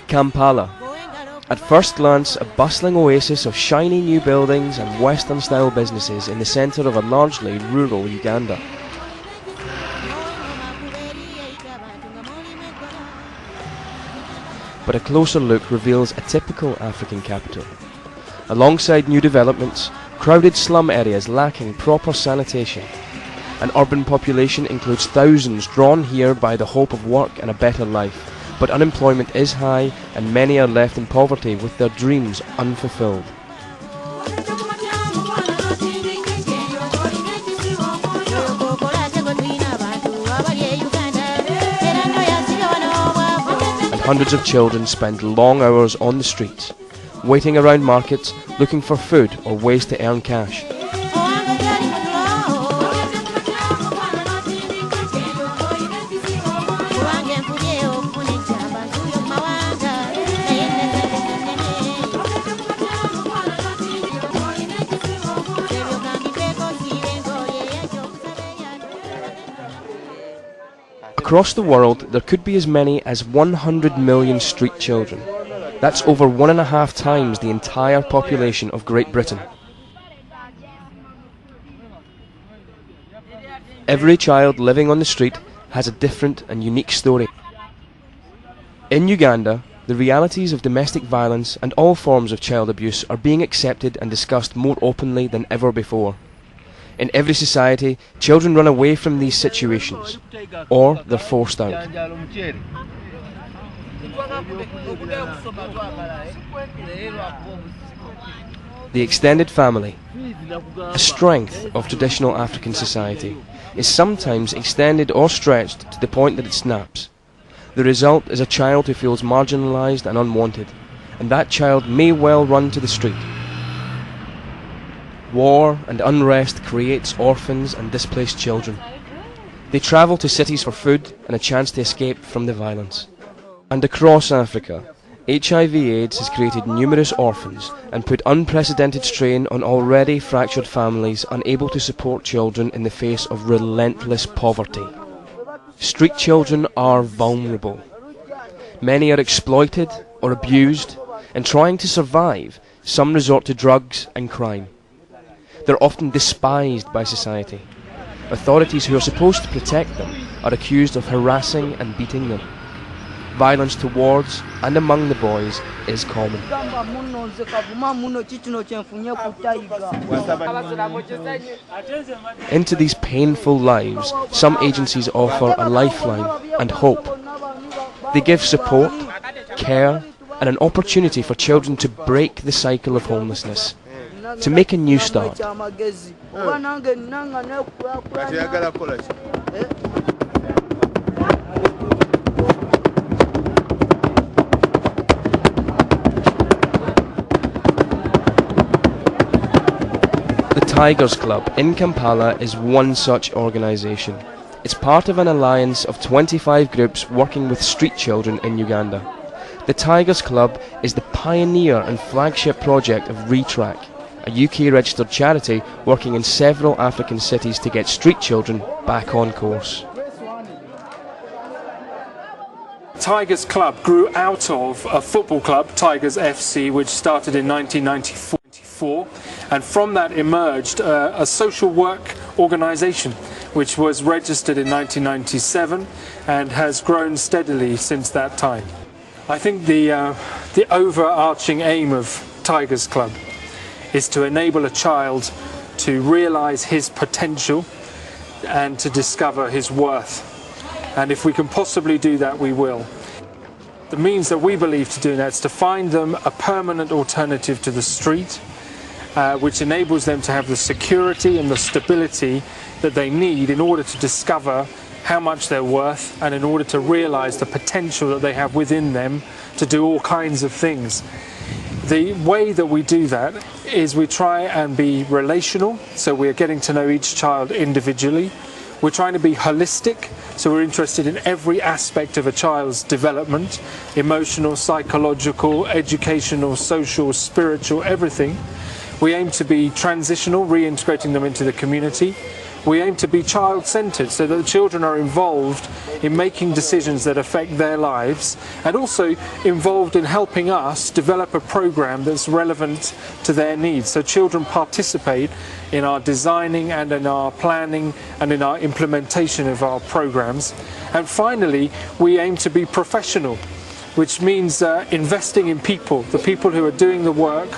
Kampala. At first glance, a bustling oasis of shiny new buildings and Western-style businesses in the centre of a largely rural Uganda. But a closer look reveals a typical African capital. Alongside new developments, crowded slum areas lacking proper sanitation. An urban population includes thousands drawn here by the hope of work and a better life. But unemployment is high and many are left in poverty with their dreams unfulfilled. And hundreds of children spend long hours on the streets, waiting around markets, looking for food or ways to earn cash. Across the world, there could be as many as 100 million street children. That's over 1.5 times the entire population of Great Britain. Every child living on the street has a different and unique story. In Uganda, the realities of domestic violence and all forms of child abuse are being accepted and discussed more openly than ever before. In every society, children run away from these situations, or they're forced out. The extended family, a strength of traditional African society, is sometimes extended or stretched to the point that it snaps. The result is a child who feels marginalised and unwanted, and that child may well run to the street. War and unrest creates orphans and displaced children. They travel to cities for food and a chance to escape from the violence. And across Africa, HIV/AIDS has created numerous orphans and put unprecedented strain on already fractured families unable to support children in the face of relentless poverty. Street children are vulnerable. Many are exploited or abused, and trying to survive, some resort to drugs and crime. They're often despised by society. Authorities who are supposed to protect them are accused of harassing and beating them. Violence towards and among the boys is common. Into these painful lives, some agencies offer a lifeline and hope. They give support, care, and an opportunity for children to break the cycle of homelessness, to make a new start. The Tigers Club in Kampala is one such organisation. It's part of an alliance of 25 groups working with street children in Uganda. The Tigers Club is the pioneer and flagship project of RETRAK, a UK-registered charity working in several African cities to get street children back on course. Tigers Club grew out of a football club, Tigers FC, which started in 1994, and from that emerged a social work organisation, which was registered in 1997 and has grown steadily since that time. I think the overarching aim of Tigers Club is to enable a child to realise his potential and to discover his worth. And if we can possibly do that, we will. The means that we believe to do that is to find them a permanent alternative to the street, which enables them to have the security and the stability that they need in order to discover how much they're worth and in order to realise the potential that they have within them to do all kinds of things. The way that we do that is we try and be relational, so we're getting to know each child individually. We're trying to be holistic, so we're interested in every aspect of a child's development, emotional, psychological, educational, social, spiritual, everything. We aim to be transitional, reintegrating them into the community. We aim to be child-centred, so that the children are involved in making decisions that affect their lives, and also involved in helping us develop a programme that's relevant to their needs. So children participate in our designing and in our planning and in our implementation of our programmes. And finally, we aim to be professional, which means investing in people. The people who are doing the work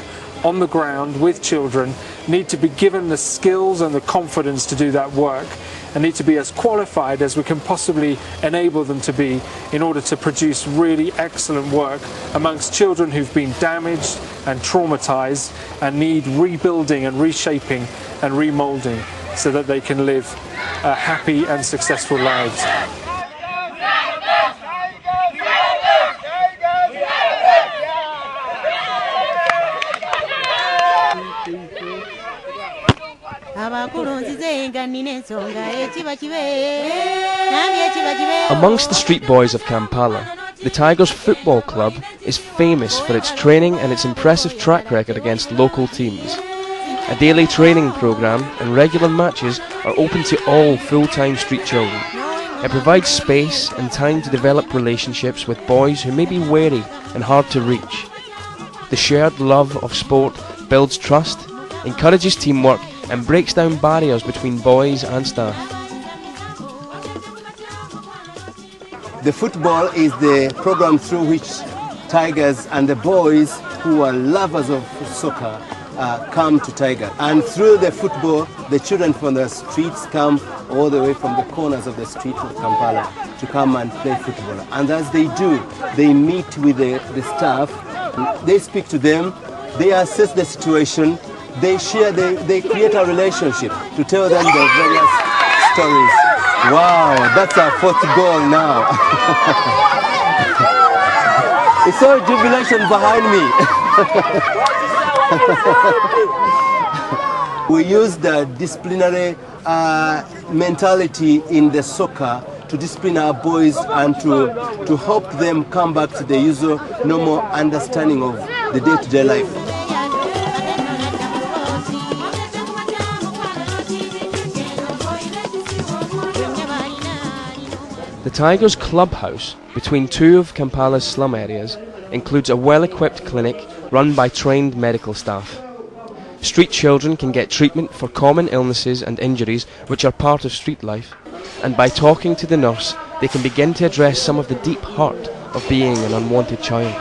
on the ground with children need to be given the skills and the confidence to do that work, and need to be as qualified as we can possibly enable them to be in order to produce really excellent work amongst children who've been damaged and traumatized and need rebuilding and reshaping and remoulding so that they can live happy and successful lives. Amongst the street boys of Kampala, the Tigers Football Club is famous for its training and its impressive track record against local teams. A daily training programme and regular matches are open to all full-time street children. It provides space and time to develop relationships with boys who may be wary and hard to reach. The shared love of sport builds trust, encourages teamwork and breaks down barriers between boys and staff. The football is the program through which Tigers and the boys who are lovers of soccer come to Tiger. And through the football, the children from the streets come all the way from the corners of the street of Kampala to come and play football. And as they do, they meet with the staff, they speak to them, they assess the situation, they share, they create a relationship to tell them the various stories. Wow, that's our fourth goal now. It's all jubilation behind me. We use the disciplinary mentality in the soccer to discipline our boys and to help them come back to the usual normal understanding of the day-to-day life. The Tigers Clubhouse, between two of Kampala's slum areas, includes a well-equipped clinic run by trained medical staff. Street children can get treatment for common illnesses and injuries which are part of street life, and by talking to the nurse, they can begin to address some of the deep hurt of being an unwanted child.